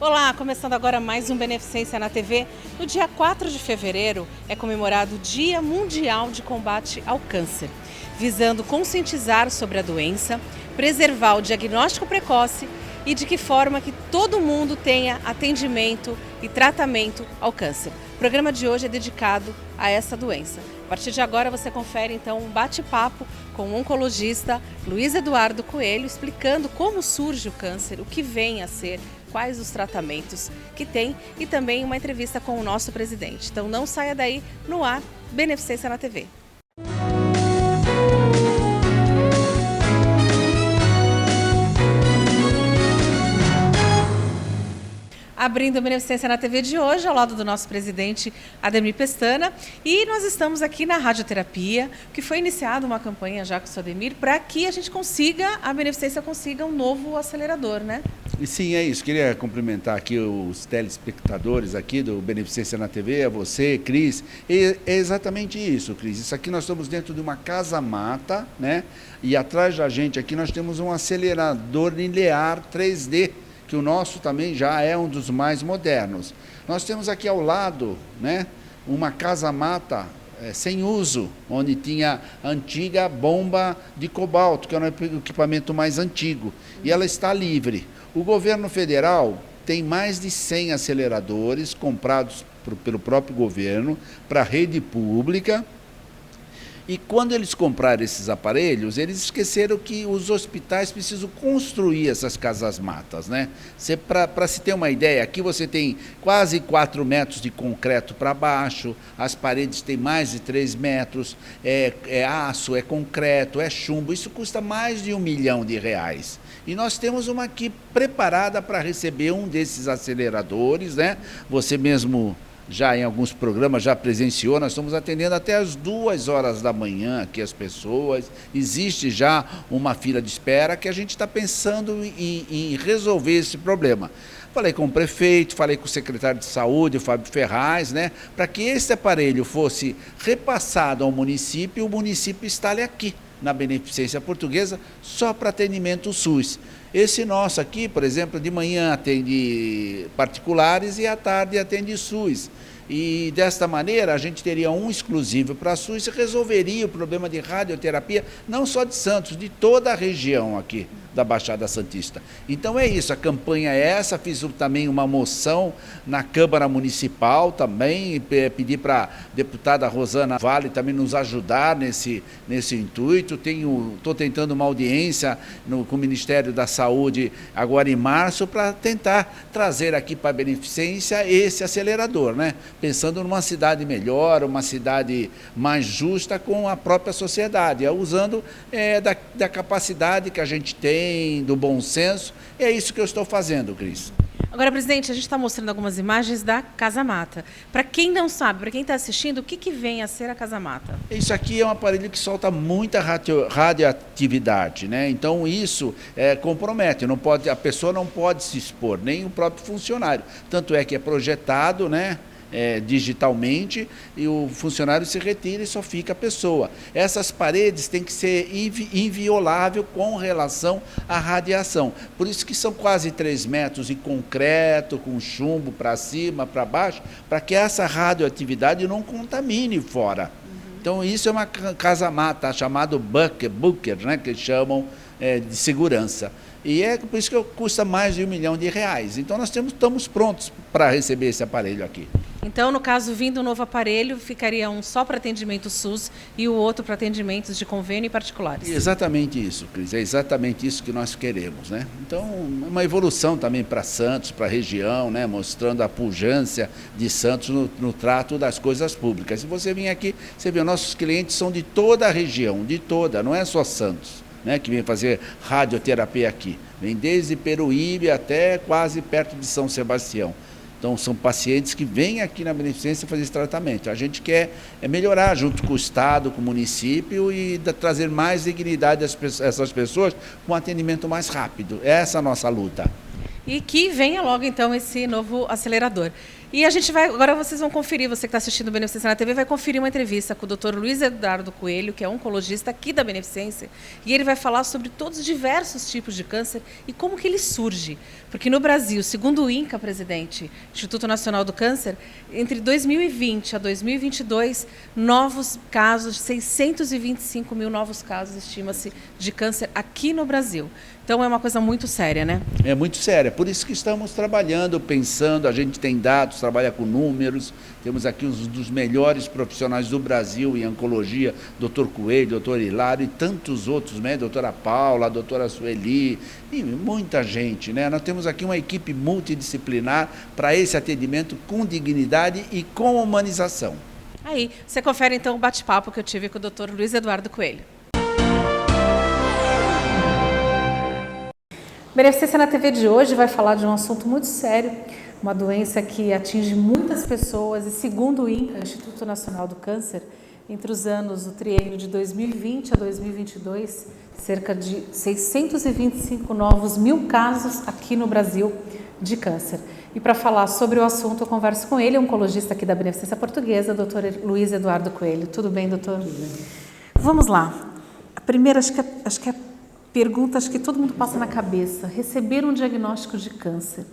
Olá, começando agora mais um Beneficência na TV. No dia 4 de fevereiro é comemorado o Dia Mundial de Combate ao Câncer, visando conscientizar sobre a doença, preservar o diagnóstico precoce e de que forma que todo mundo tenha atendimento e tratamento ao câncer. O programa de hoje é dedicado a essa doença. A partir de agora você confere então um bate-papo com o oncologista Luiz Eduardo Coelho, explicando como surge o câncer, o que vem a ser, quais os tratamentos que tem e também uma entrevista com o nosso presidente. Então não saia daí, no ar, Beneficência na TV. Abrindo a Beneficência na TV de hoje, ao lado do nosso presidente Ademir Pestana. E nós estamos aqui na radioterapia, que foi iniciada uma campanha já com o seu Ademir, para que a gente consiga, a Beneficência consiga um novo acelerador, né? E sim, é isso. Queria cumprimentar aqui os telespectadores aqui do Beneficência na TV, a você, Cris. E é exatamente isso, Cris. Isso aqui nós estamos dentro de uma casa-mata, né? E atrás da gente aqui nós temos um acelerador linear 3D, que o nosso também já é um dos mais modernos. Nós temos aqui ao lado, né, uma casa-mata sem uso, onde tinha a antiga bomba de cobalto, que era o equipamento mais antigo, e ela está livre. O governo federal tem mais de 100 aceleradores comprados pelo próprio governo para a rede pública. E quando eles compraram esses aparelhos, eles esqueceram que os hospitais precisam construir essas casas-matas, né? Para se ter uma ideia, aqui você tem quase 4 metros de concreto para baixo, as paredes têm mais de 3 metros, é aço, é concreto, é chumbo, isso custa mais de R$1 milhão. E nós temos uma aqui preparada para receber um desses aceleradores, né? Você mesmo já em alguns programas já presenciou, nós estamos atendendo até às 2 horas da manhã aqui as pessoas, existe já uma fila de espera que a gente está pensando em resolver esse problema. Falei com o prefeito, falei com o secretário de saúde, o Fábio Ferraz, né, para que esse aparelho fosse repassado ao município e o município instale aqui na Beneficência Portuguesa só para atendimento SUS. Esse nosso aqui, por exemplo, de manhã atende particulares e à tarde atende SUS. E desta maneira a gente teria um exclusivo para SUS e resolveria o problema de radioterapia, não só de Santos, de toda a região aqui da Baixada Santista. Então é isso, a campanha é essa, fiz também uma moção na Câmara Municipal também, pedi para a deputada Rosana Vale também nos ajudar nesse intuito. Estou tentando uma audiência com o Ministério da Saúde agora em março para tentar trazer aqui para a Beneficência esse acelerador, né? Pensando numa cidade melhor, uma cidade mais justa com a própria sociedade, usando da capacidade que a gente tem, do bom senso. É isso que eu estou fazendo, Cris. Agora, presidente, a gente está mostrando algumas imagens da casa-mata. Para quem não sabe, para quem está assistindo, o que vem a ser a casa-mata? Isso aqui é um aparelho que solta muita radioatividade, né? Então isso compromete, a pessoa não pode se expor, nem o próprio funcionário. Tanto é que é projetado, né, digitalmente, e o funcionário se retira e só fica a pessoa. Essas paredes têm que ser inviolável com relação à radiação. Por isso que são quase 3 metros de concreto, com chumbo para cima, para baixo, para que essa radioatividade não contamine fora. Então isso é uma casa-mata, chamado bunker, né, que chamam de segurança. E é por isso que custa mais de R$1 milhão. Então nós estamos prontos para receber esse aparelho aqui. Então, no caso, vindo um novo aparelho, ficaria um só para atendimento SUS e o outro para atendimentos de convênio e particulares. Exatamente isso, Cris, é exatamente isso que nós queremos, né? Então, uma evolução também para Santos, para a região, né? Mostrando a pujança de Santos no trato das coisas públicas. Se você vir aqui, você vê, nossos clientes são de toda a região, de toda, não é só Santos, né, que vem fazer radioterapia aqui. Vem desde Peruíbe até quase perto de São Sebastião. Então, são pacientes que vêm aqui na Beneficência fazer esse tratamento. A gente quer melhorar junto com o Estado, com o município e trazer mais dignidade a essas pessoas com um atendimento mais rápido. Essa é a nossa luta. E que venha logo, então, esse novo acelerador. E a gente vai, agora vocês vão conferir, você que está assistindo o Beneficência na TV, vai conferir uma entrevista com o Dr. Luiz Eduardo Coelho, que é oncologista aqui da Beneficência, e ele vai falar sobre todos os diversos tipos de câncer e como que ele surge. Porque no Brasil, segundo o INCA, presidente, Instituto Nacional do Câncer, entre 2020 a 2022, novos casos, 625 mil novos casos, estima-se, de câncer aqui no Brasil. Então é uma coisa muito séria, né? É muito séria, por isso que estamos trabalhando, pensando, a gente tem dados, trabalha com números, temos aqui um dos melhores profissionais do Brasil em oncologia, Dr. Coelho, Dr. Hilário e tantos outros, né? Doutora Paula, a doutora Sueli, e muita gente, né? Nós temos aqui uma equipe multidisciplinar para esse atendimento com dignidade e com humanização. Aí, você confere então o bate-papo que eu tive com o Dr. Luiz Eduardo Coelho. Beneficência na TV de hoje vai falar de um assunto muito sério, uma doença que atinge muitas pessoas e, segundo o INCA, Instituto Nacional do Câncer, entre os anos do triênio de 2020 a 2022, cerca de 625 novos mil casos aqui no Brasil de câncer. E para falar sobre o assunto, eu converso com ele, oncologista aqui da Beneficência Portuguesa, Dr. Luiz Eduardo Coelho. Tudo bem, doutor? Tudo bem. Vamos lá. A primeira, acho que é pergunta que todo mundo passa na cabeça. Receber um diagnóstico de câncer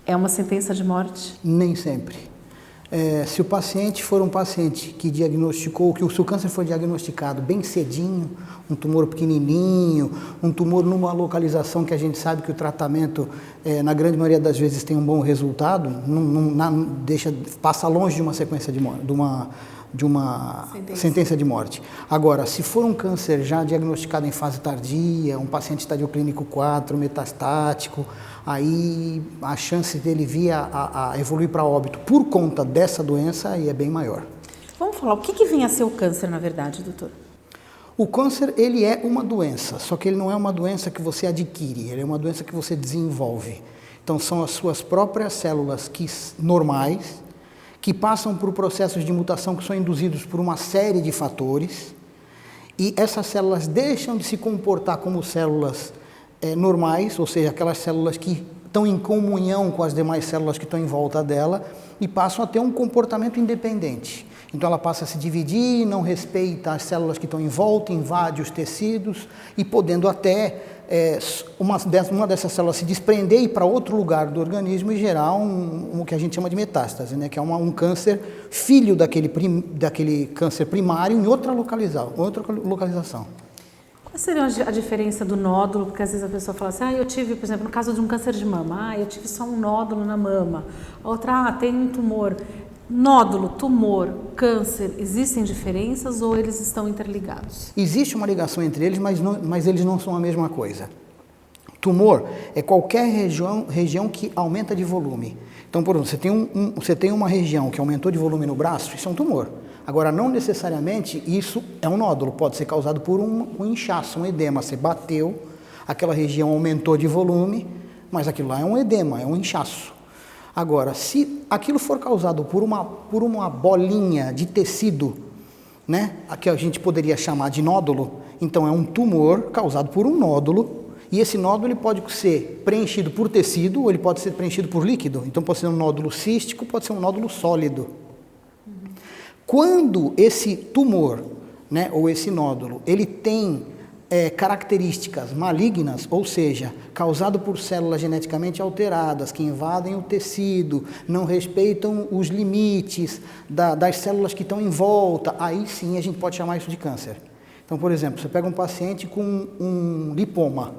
é uma sentença de morte? Nem sempre. Se o paciente for um paciente que diagnosticou, se o câncer foi diagnosticado bem cedinho, um tumor pequenininho, um tumor numa localização que a gente sabe que o tratamento, na grande maioria das vezes, tem um bom resultado, passa longe de uma sequência de uma sentença de morte. Agora, se for um câncer já diagnosticado em fase tardia, um paciente estadio clínico 4, metastático, aí a chance dele vir a evoluir para óbito por conta dessa doença aí é bem maior. Vamos falar, o que vem a ser o câncer, na verdade, doutor? O câncer, ele é uma doença, só que ele não é uma doença que você adquire, ele é uma doença que você desenvolve. Então, são as suas próprias células normais, que passam por processos de mutação que são induzidos por uma série de fatores, e essas células deixam de se comportar como células normais, ou seja, aquelas células que estão em comunhão com as demais células que estão em volta dela, e passam a ter um comportamento independente. Então ela passa a se dividir, não respeita as células que estão em volta, invade os tecidos, e podendo até uma dessas células se desprender e ir para outro lugar do organismo e gerar o que a gente chama de metástase, né? Que é um câncer filho daquele câncer primário em outra localização. Qual seria a diferença do nódulo? Porque às vezes a pessoa fala assim, eu tive, por exemplo, no caso de um câncer de mama, eu tive só um nódulo na mama. A outra, tem um tumor. Nódulo, tumor, câncer, existem diferenças ou eles estão interligados? Existe uma ligação entre eles, mas eles não são a mesma coisa. Tumor é qualquer região que aumenta de volume. Então, por exemplo, você tem uma região que aumentou de volume no braço, isso é um tumor. Agora, não necessariamente isso é um nódulo, pode ser causado por um inchaço, um edema. Você bateu, aquela região aumentou de volume, mas aquilo lá é um edema, é um inchaço. Agora, se aquilo for causado por uma bolinha de tecido, né, que a gente poderia chamar de nódulo, então é um tumor causado por um nódulo, e esse nódulo ele pode ser preenchido por tecido ou ele pode ser preenchido por líquido. Então pode ser um nódulo cístico, pode ser um nódulo sólido. Quando esse tumor, né, ou esse nódulo, ele tem características malignas, ou seja, causado por células geneticamente alteradas, que invadem o tecido, não respeitam os limites das células que estão em volta, aí sim a gente pode chamar isso de câncer. Então, por exemplo, você pega um paciente com um lipoma,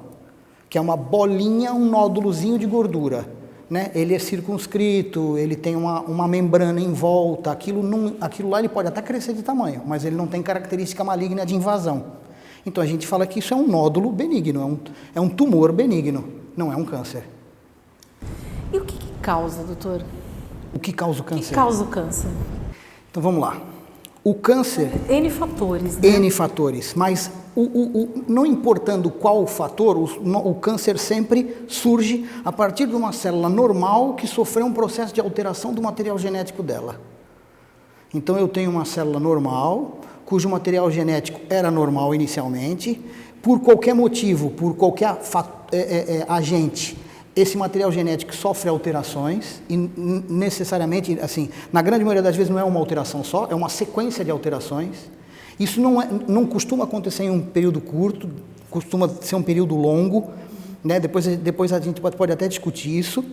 que é uma bolinha, um nódulozinho de gordura, né? Ele é circunscrito, ele tem uma membrana em volta, aquilo lá ele pode até crescer de tamanho, mas ele não tem característica maligna de invasão. Então a gente fala que isso é um nódulo benigno, é um tumor benigno, não é um câncer. E o que causa, doutor? O que causa o câncer? O que causa o câncer? Então vamos lá. O câncer... N fatores, né? N fatores, mas não importando qual fator, o câncer sempre surge a partir de uma célula normal que sofreu um processo de alteração do material genético dela. Então eu tenho uma célula normal, cujo material genético era normal inicialmente, por qualquer motivo, por qualquer agente, Esse material genético sofre alterações e necessariamente, assim, na grande maioria das vezes não é uma alteração só, é uma sequência de alterações. Isso não costuma acontecer em um período curto, costuma ser um período longo, né? Depois a gente pode até discutir isso.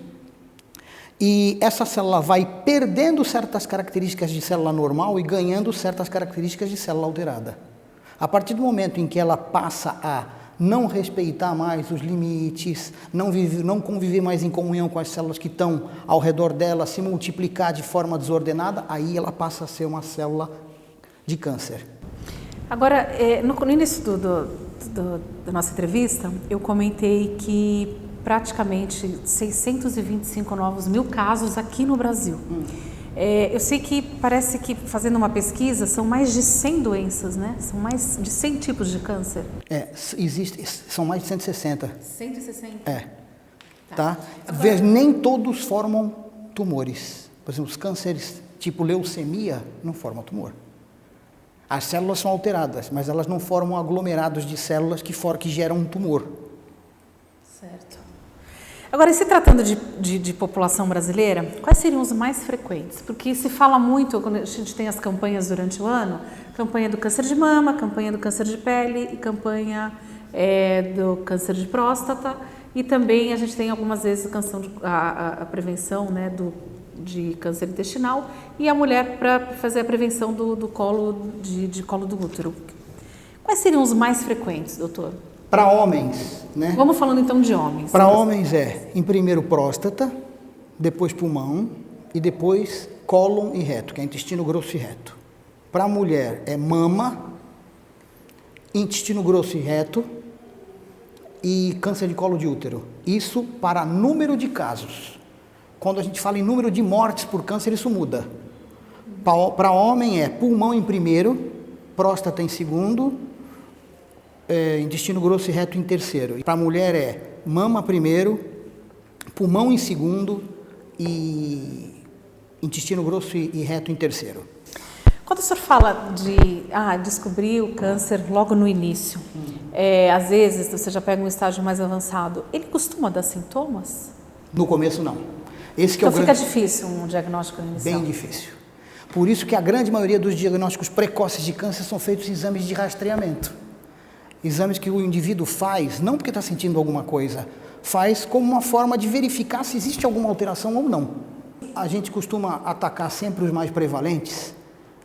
E essa célula vai perdendo certas características de célula normal e ganhando certas características de célula alterada. A partir do momento em que ela passa a não respeitar mais os limites, não conviver mais em comunhão com as células que estão ao redor dela, se multiplicar de forma desordenada, aí ela passa a ser uma célula de câncer. Agora, no início da nossa entrevista, eu comentei que praticamente 625 novos mil casos aqui no Brasil. Eu sei que parece que, fazendo uma pesquisa, são mais de 100 doenças, né? São mais de 100 tipos de câncer. São mais de 160. 160? Tá? Agora, nem todos formam tumores. Por exemplo, os cânceres tipo leucemia não formam tumor. As células são alteradas, mas elas não formam aglomerados de células que geram um tumor. Certo. Agora, e se tratando de população brasileira, quais seriam os mais frequentes? Porque se fala muito, quando a gente tem as campanhas durante o ano, campanha do câncer de mama, campanha do câncer de pele e campanha do câncer de próstata, e também a gente tem algumas vezes a prevenção, né, de câncer intestinal e a mulher para fazer a prevenção do colo do útero. Quais seriam os mais frequentes, doutor? Para homens, né? Vamos falando então de homens. Para homens em primeiro próstata, depois pulmão e depois cólon e reto, que é intestino grosso e reto. Para a mulher é mama, intestino grosso e reto e câncer de colo de útero. Isso para número de casos. Quando a gente fala em número de mortes por câncer, isso muda. Para homem é pulmão em primeiro, próstata em segundo, intestino grosso e reto em terceiro. Para a mulher é mama primeiro, pulmão em segundo e intestino grosso e reto em terceiro. Quando o senhor fala de descobrir o câncer logo no início, às vezes você já pega um estágio mais avançado, ele costuma dar sintomas? No começo não. Então fica difícil um diagnóstico inicial? Bem difícil. Por isso que a grande maioria dos diagnósticos precoces de câncer são feitos em exames de rastreamento. Exames que o indivíduo faz, não porque está sentindo alguma coisa, faz como uma forma de verificar se existe alguma alteração ou não. A gente costuma atacar sempre os mais prevalentes,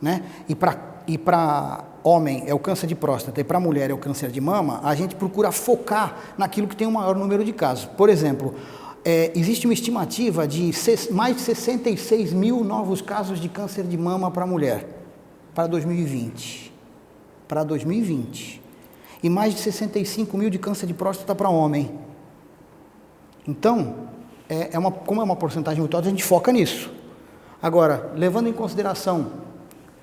né? E para homem é o câncer de próstata e para mulher é o câncer de mama, a gente procura focar naquilo que tem o maior número de casos. Por exemplo, existe uma estimativa de mais de 66 mil novos casos de câncer de mama para mulher, para 2020. Para 2020. E mais de 65 mil de câncer de próstata para homem. Então, como é uma porcentagem muito alta, a gente foca nisso. Agora, levando em consideração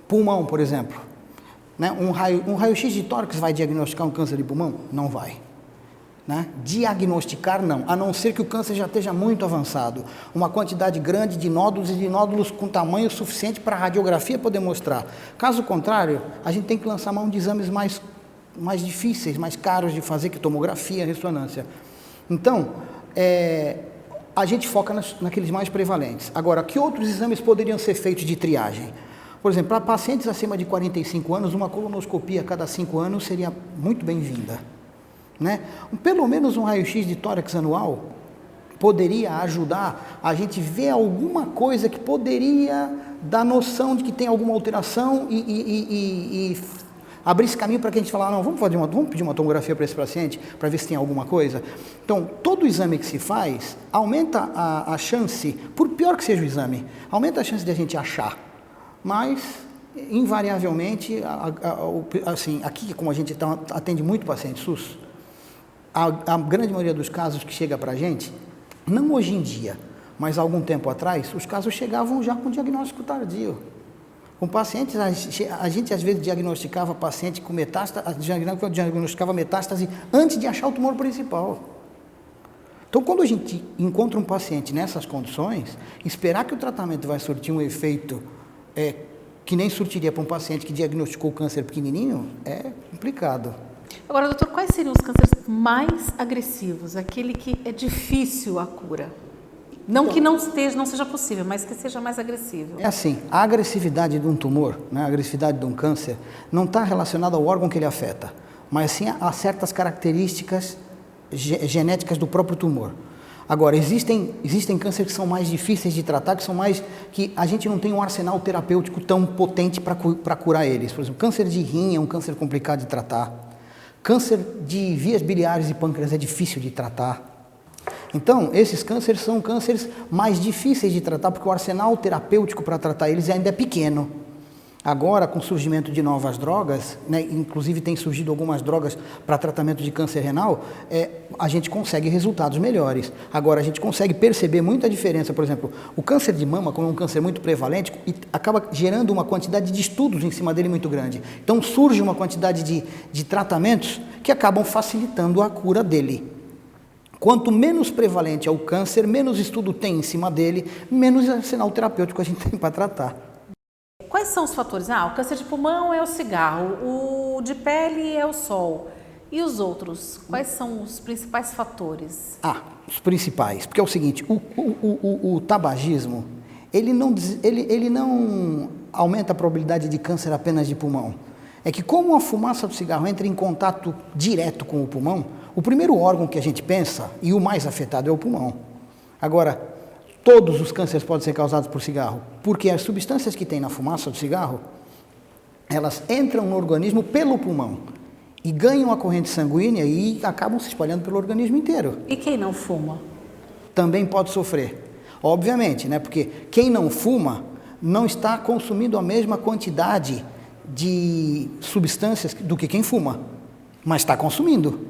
pulmão, por exemplo, né? Um raio-x de tórax vai diagnosticar um câncer de pulmão? Não vai. Né? Diagnosticar não, a não ser que o câncer já esteja muito avançado. Uma quantidade grande de nódulos e de nódulos com tamanho suficiente para a radiografia poder mostrar. Caso contrário, a gente tem que lançar mão de exames mais difíceis, mais caros de fazer, que tomografia, ressonância. Então, a gente foca naqueles mais prevalentes. Agora, que outros exames poderiam ser feitos de triagem? Por exemplo, para pacientes acima de 45 anos, uma colonoscopia a cada 5 anos seria muito bem-vinda. Né? Pelo menos um raio-x de tórax anual poderia ajudar a gente ver alguma coisa que poderia dar noção de que tem alguma alteração e abrir esse caminho para que a gente fale, não, vamos pedir uma tomografia para esse paciente para ver se tem alguma coisa. Então, todo exame que se faz aumenta a chance, por pior que seja o exame, aumenta a chance de a gente achar, mas invariavelmente, assim, aqui como a gente atende muito paciente SUS, a grande maioria dos casos que chega para a gente, não hoje em dia, mas há algum tempo atrás, os casos chegavam já com diagnóstico tardio. Com pacientes, a gente às vezes diagnosticava paciente com metástase, diagnosticava metástase antes de achar o tumor principal. Então, quando a gente encontra um paciente nessas condições, esperar que o tratamento vai surtir um efeito que nem surtiria para um paciente que diagnosticou câncer pequenininho, é complicado. Agora, doutor, quais seriam os cânceres mais agressivos? Aquele que é difícil a cura? Não que não seja possível, mas que seja mais agressivo. É assim, a agressividade de um tumor, né, a agressividade de um câncer, não está relacionada ao órgão que ele afeta, mas sim a certas características genéticas do próprio tumor. Agora, existem cânceres que são mais difíceis de tratar, que a gente não tem um arsenal terapêutico tão potente para curar eles. Por exemplo, câncer de rim é um câncer complicado de tratar. Câncer de vias biliares e pâncreas é difícil de tratar. Então, esses cânceres são cânceres mais difíceis de tratar, porque o arsenal terapêutico para tratar eles ainda é pequeno. Agora, com o surgimento de novas drogas, né, inclusive tem surgido algumas drogas para tratamento de câncer renal, a gente consegue resultados melhores. Agora, a gente consegue perceber muita diferença. Por exemplo, o câncer de mama, como é um câncer muito prevalente, acaba gerando uma quantidade de estudos em cima dele muito grande. Então, surge uma quantidade de tratamentos que acabam facilitando a cura dele. Quanto menos prevalente é o câncer, menos estudo tem em cima dele, menos arsenal terapêutico a gente tem para tratar. Quais são os fatores? O câncer de pulmão é o cigarro, o de pele é o sol. E os outros? Quais são os principais fatores? Os principais. Porque é o seguinte, o tabagismo, ele não aumenta a probabilidade de câncer apenas de pulmão. É que como a fumaça do cigarro entra em contato direto com o pulmão, o primeiro órgão que a gente pensa, e o mais afetado, é o pulmão. Agora, todos os cânceres podem ser causados por cigarro, porque as substâncias que tem na fumaça do cigarro, elas entram no organismo pelo pulmão e ganham a corrente sanguínea e acabam se espalhando pelo organismo inteiro. E quem não fuma? Também pode sofrer. Obviamente, né? Porque quem não fuma não está consumindo a mesma quantidade de substâncias do que quem fuma, mas está consumindo.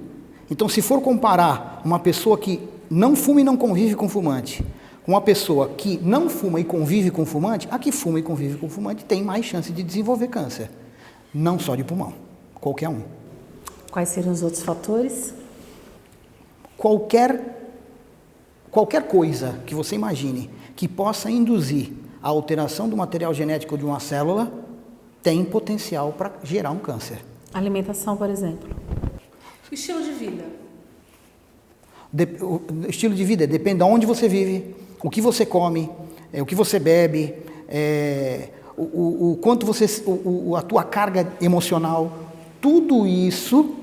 Então, se for comparar uma pessoa que não fuma e não convive com fumante, com uma pessoa que não fuma e convive com fumante, a que fuma e convive com fumante tem mais chance de desenvolver câncer. Não só de pulmão, qualquer um. Quais seriam os outros fatores? Qualquer coisa que você imagine que possa induzir a alteração do material genético de uma célula tem potencial para gerar um câncer. Alimentação, por exemplo. Estilo de vida. O estilo de vida depende de onde você vive, o que você come, o que você bebe, o quanto você, a tua carga emocional, tudo isso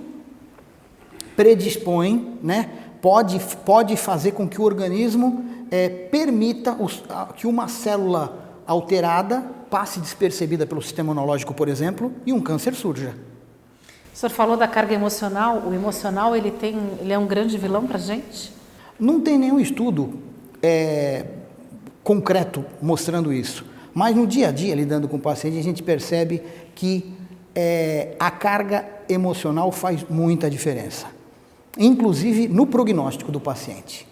predispõe, né? Pode fazer com que o organismo permita que uma célula alterada passe despercebida pelo sistema imunológico, por exemplo, e um câncer surja. O senhor falou da carga emocional. O emocional ele é um grande vilão para a gente? Não tem nenhum estudo concreto mostrando isso. Mas no dia a dia, lidando com o paciente, a gente percebe que a carga emocional faz muita diferença. Inclusive no prognóstico do paciente.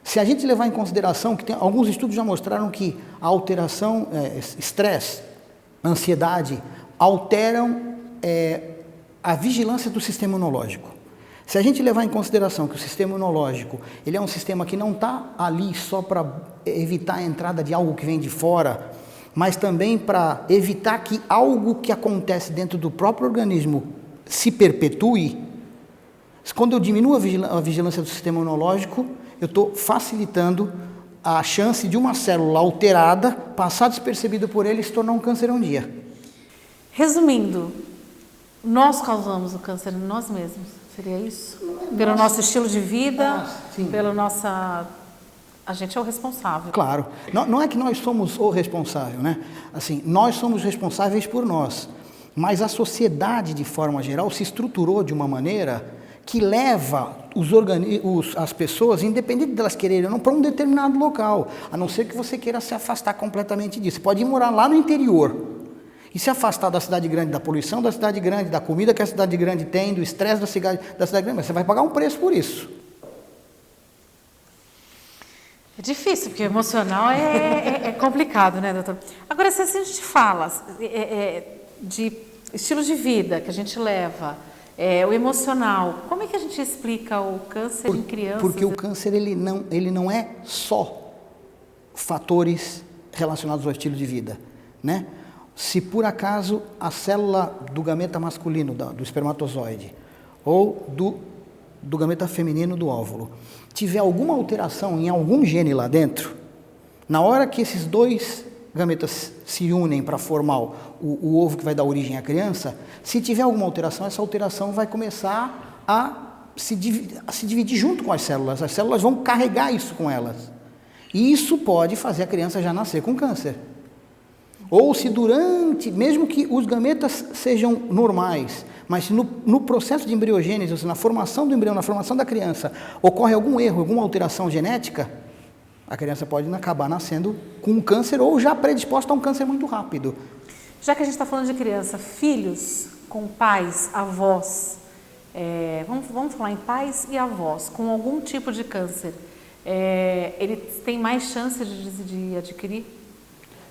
Se a gente levar em consideração que alguns estudos já mostraram que a alteração, estresse, ansiedade, alteram a vigilância do sistema imunológico. Se a gente levar em consideração que o sistema imunológico ele é um sistema que não está ali só para evitar a entrada de algo que vem de fora, mas também para evitar que algo que acontece dentro do próprio organismo se perpetue, quando eu diminuo a vigilância do sistema imunológico, eu estou facilitando a chance de uma célula alterada passar despercebida por ele e se tornar um câncer um dia. Resumindo, nós causamos o câncer em nós mesmos, seria isso? Pelo nosso estilo de vida, pelo nossa... A gente é o responsável. Claro. Não é que nós somos o responsável, né? Assim, nós somos responsáveis por nós, mas a sociedade, de forma geral, se estruturou de uma maneira que leva as pessoas, independente delas quererem ou não, para um determinado local, a não ser que você queira se afastar completamente disso. Você pode ir morar lá no interior e se afastar da cidade grande, da poluição da cidade grande, da comida que a cidade grande tem, do estresse da cidade grande, mas você vai pagar um preço por isso. É difícil, porque o emocional é complicado, né, doutor? Agora, se a gente fala de estilo de vida que a gente leva, o emocional, como é que a gente explica o câncer em crianças? Porque o câncer ele não é só fatores relacionados ao estilo de vida, né? Se por acaso a célula do gameta masculino, do espermatozoide, ou do gameta feminino do óvulo, tiver alguma alteração em algum gene lá dentro, na hora que esses dois gametas se unem para formar o ovo que vai dar origem à criança, se tiver alguma alteração, essa alteração vai começar a se dividir junto com as células vão carregar isso com elas. E isso pode fazer a criança já nascer com câncer. Ou se mesmo que os gametas sejam normais, mas se no processo de embriogênese, ou seja, na formação do embrião, na formação da criança, ocorre algum erro, alguma alteração genética, a criança pode acabar nascendo com um câncer ou já predisposta a um câncer muito rápido. Já que a gente está falando de criança, filhos com pais, avós, vamos falar em pais e avós com algum tipo de câncer, eles têm mais chance de adquirir?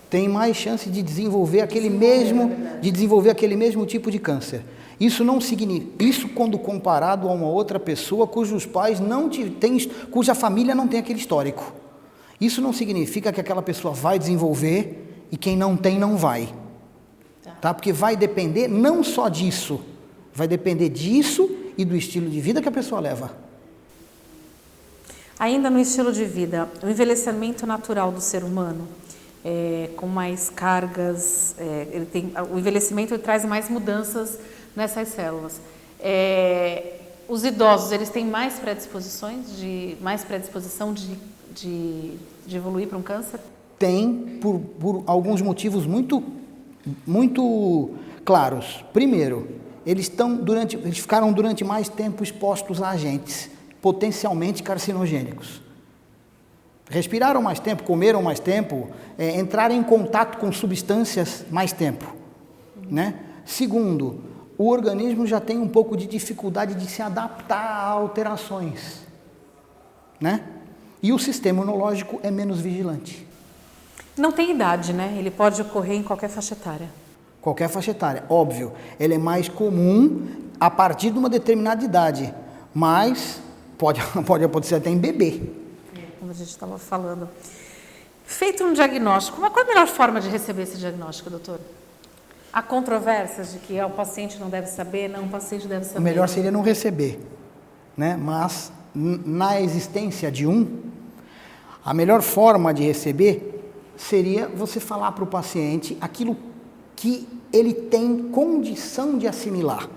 Tem mais chance de desenvolver aquele mesmo tipo de câncer. Isso não significa, isso quando comparado a uma outra pessoa cujos pais não têm, cuja família não tem aquele histórico. Isso não significa que aquela pessoa vai desenvolver e quem não tem não vai. Tá? Porque vai depender não só disso, vai depender disso e do estilo de vida que a pessoa leva. Ainda no estilo de vida, o envelhecimento natural do ser humano, com mais cargas, o envelhecimento traz mais mudanças nessas células. Os idosos, eles têm mais predisposição de evoluir para um câncer? Tem, por alguns motivos muito claros. Primeiro, eles ficaram durante mais tempo expostos a agentes potencialmente carcinogênicos. Respiraram mais tempo, comeram mais tempo, entraram em contato com substâncias mais tempo, né? Segundo, o organismo já tem um pouco de dificuldade de se adaptar a alterações, né? E o sistema imunológico é menos vigilante. Não tem idade, né? Ele pode ocorrer em qualquer faixa etária. Qualquer faixa etária, óbvio. Ele é mais comum a partir de uma determinada idade, mas pode acontecer até em bebê. Como a gente estava falando. Feito um diagnóstico, qual é a melhor forma de receber esse diagnóstico, doutor? Há controvérsias de que o paciente não deve saber, o paciente deve saber. O melhor seria não receber, né? Mas na existência de a melhor forma de receber seria você falar para o paciente aquilo que ele tem condição de assimilar.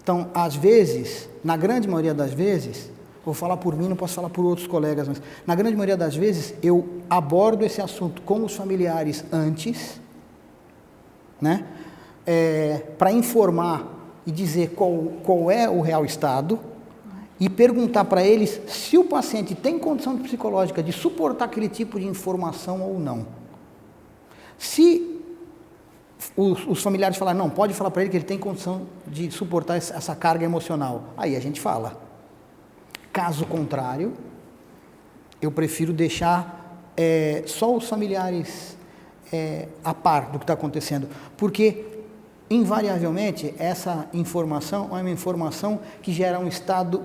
Então, às vezes, na grande maioria das vezes, vou falar por mim, não posso falar por outros colegas, mas na grande maioria das vezes eu abordo esse assunto com os familiares antes, né? Para informar e dizer qual é o real estado e perguntar para eles se o paciente tem condição psicológica de suportar aquele tipo de informação ou não. Se os familiares falarem, não, pode falar para ele que ele tem condição de suportar essa carga emocional, aí a gente fala. Caso contrário, eu prefiro deixar só os familiares a par do que está acontecendo, porque invariavelmente essa informação é uma informação que gera um estado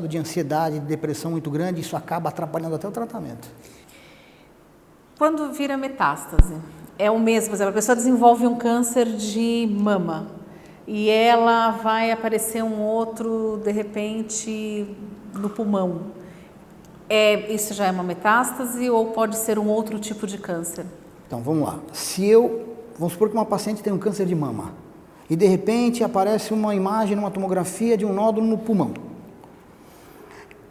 de ansiedade, de depressão muito grande, e isso acaba atrapalhando até o tratamento. Quando vira metástase, é o mesmo, por exemplo, a pessoa desenvolve um câncer de mama e ela vai aparecer um outro, de repente, no pulmão. Isso já é uma metástase ou pode ser um outro tipo de câncer? Então, vamos lá. Vamos supor que uma paciente tem um câncer de mama e, de repente, aparece uma imagem, uma tomografia de um nódulo no pulmão.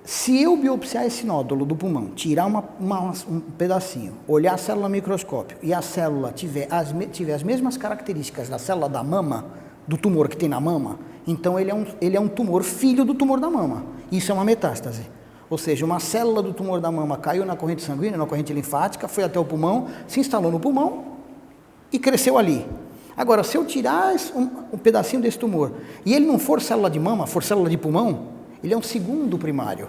Se eu biopsiar esse nódulo do pulmão, tirar um pedacinho, olhar a célula no microscópio e a célula tiver as mesmas características da célula da mama, do tumor que tem na mama, então ele é um tumor filho do tumor da mama. Isso é uma metástase. Ou seja, uma célula do tumor da mama caiu na corrente sanguínea, na corrente linfática, foi até o pulmão, se instalou no pulmão e cresceu ali. Agora, se eu tirar um pedacinho desse tumor e ele não for célula de mama, for célula de pulmão, ele é um segundo primário.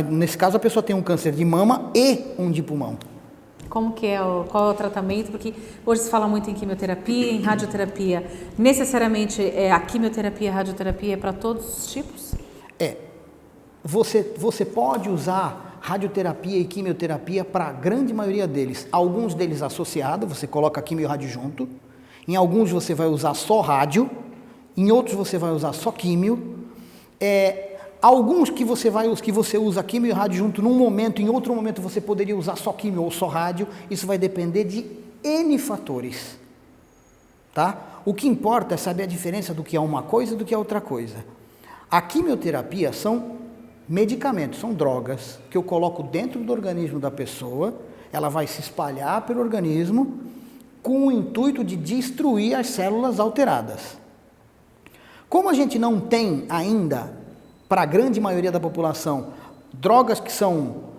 Nesse caso, a pessoa tem um câncer de mama e um de pulmão. Qual é o tratamento? Porque hoje se fala muito em quimioterapia, em radioterapia. Necessariamente a quimioterapia e a radioterapia é para todos os tipos? Você pode usar radioterapia e quimioterapia para a grande maioria deles. Alguns deles associados, você coloca quimio e rádio junto. Em alguns você vai usar só rádio em outros você vai usar só químio. Alguns que você usa químio e rádio junto num momento, em outro momento você poderia usar só químio ou só rádio. Isso vai depender de N fatores. Tá? O que importa é saber a diferença do que é uma coisa e do que é outra coisa. A quimioterapia são medicamentos, são drogas que eu coloco dentro do organismo da pessoa, ela vai se espalhar pelo organismo com o intuito de destruir as células alteradas. Como a gente não tem ainda, para a grande maioria da população, drogas que são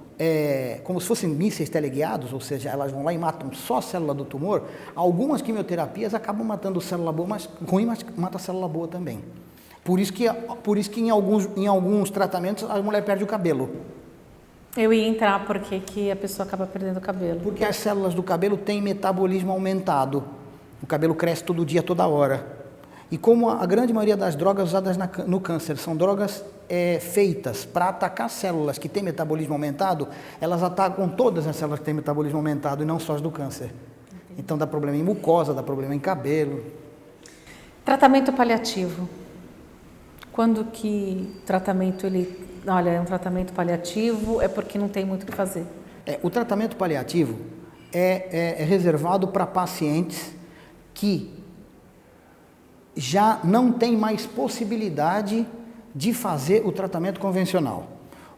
como se fossem mísseis teleguiados, ou seja, elas vão lá e matam só a célula do tumor, algumas quimioterapias acabam matando célula boa, mas ruim, mas mata a célula boa também. Por isso que em alguns tratamentos a mulher perde o cabelo. Eu ia entrar porque que a pessoa acaba perdendo o cabelo. Porque as células do cabelo têm metabolismo aumentado. O cabelo cresce todo dia, toda hora. E como a grande maioria das drogas usadas no câncer são drogas feitas para atacar células que têm metabolismo aumentado, elas atacam todas as células que têm metabolismo aumentado e não só as do câncer. Entendi. Então dá problema em mucosa, dá problema em cabelo. Tratamento paliativo. Quando que tratamento é um tratamento paliativo, é porque não tem muito o que fazer? O tratamento paliativo é reservado para pacientes que já não tem mais possibilidade de fazer o tratamento convencional.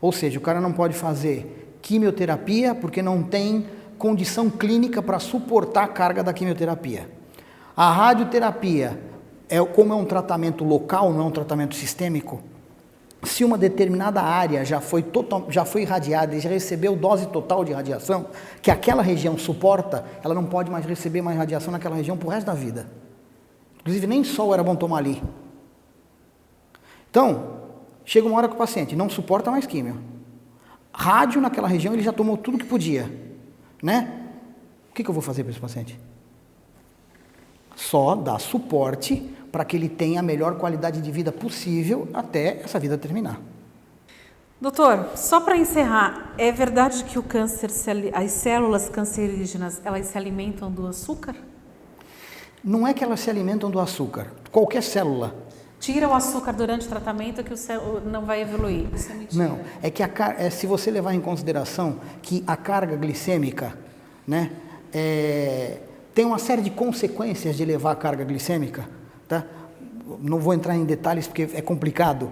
Ou seja, o cara não pode fazer quimioterapia porque não tem condição clínica para suportar a carga da quimioterapia. A radioterapia, como é um tratamento local, não é um tratamento sistêmico, se uma determinada área já foi irradiada e já recebeu dose total de radiação, que aquela região suporta, ela não pode mais receber mais radiação naquela região pro resto da vida. Inclusive, nem sol era bom tomar ali. Então, chega uma hora que o paciente não suporta mais químio. Rádio naquela região, ele já tomou tudo que podia. Né? O que eu vou fazer para esse paciente? Só dar suporte para que ele tenha a melhor qualidade de vida possível até essa vida terminar. Doutor, só para encerrar, é verdade que o câncer, as células cancerígenas, elas se alimentam do açúcar? Não é que elas se alimentam do açúcar. Qualquer célula. Tira o açúcar durante o tratamento que o céu não vai evoluir. Isso é mentira. Não, é que se você levar em consideração que a carga glicêmica, né, tem uma série de consequências de elevar a carga glicêmica, tá? Não vou entrar em detalhes porque é complicado.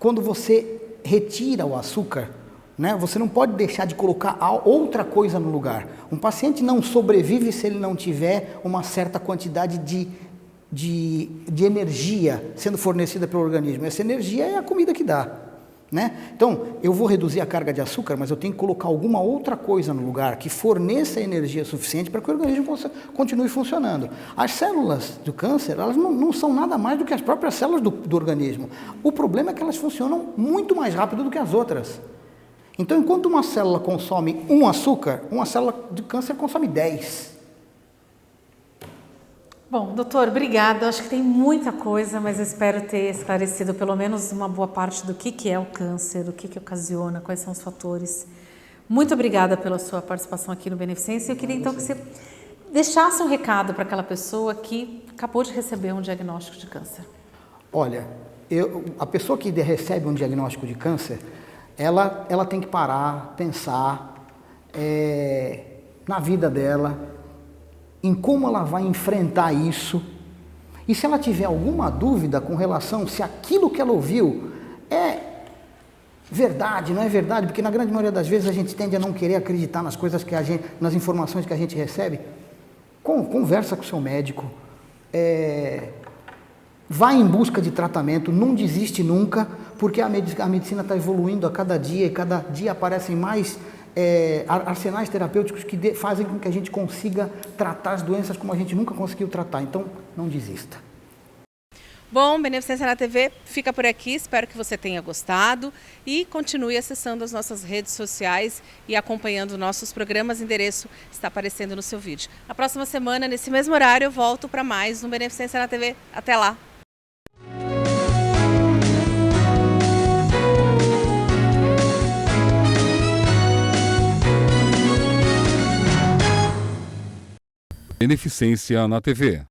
Quando você retira o açúcar, né, você não pode deixar de colocar outra coisa no lugar. Um paciente não sobrevive se ele não tiver uma certa quantidade de energia sendo fornecida pelo organismo. Essa energia é a comida que dá. Né? Então, eu vou reduzir a carga de açúcar, mas eu tenho que colocar alguma outra coisa no lugar que forneça energia suficiente para que o organismo continue funcionando. As células do câncer, elas não são nada mais do que as próprias células do organismo. O problema é que elas funcionam muito mais rápido do que as outras. Então, enquanto uma célula consome um açúcar, uma célula de câncer consome 10. Bom, doutor, obrigada. Acho que tem muita coisa, mas eu espero ter esclarecido pelo menos uma boa parte do que é o câncer, o que ocasiona, quais são os fatores. Muito obrigada pela sua participação aqui no Beneficência. Eu queria então que você deixasse um recado para aquela pessoa que acabou de receber um diagnóstico de câncer. Olha, a pessoa que recebe um diagnóstico de câncer, ela tem que parar, pensar na vida dela, em como ela vai enfrentar isso, e se ela tiver alguma dúvida com relação se aquilo que ela ouviu é verdade, não é verdade, porque na grande maioria das vezes a gente tende a não querer acreditar nas coisas nas informações que a gente recebe. Conversa com o seu médico, vai em busca de tratamento, não desiste nunca, porque a medicina está evoluindo a cada dia, e cada dia aparecem mais arsenais terapêuticos que fazem com que a gente consiga tratar as doenças como a gente nunca conseguiu tratar. Então, não desista. Bom, Beneficência na TV fica por aqui. Espero que você tenha gostado e continue acessando as nossas redes sociais e acompanhando nossos programas. O endereço está aparecendo no seu vídeo. Na próxima semana, nesse mesmo horário, eu volto para mais um Beneficência na TV. Até lá! Beneficência na TV.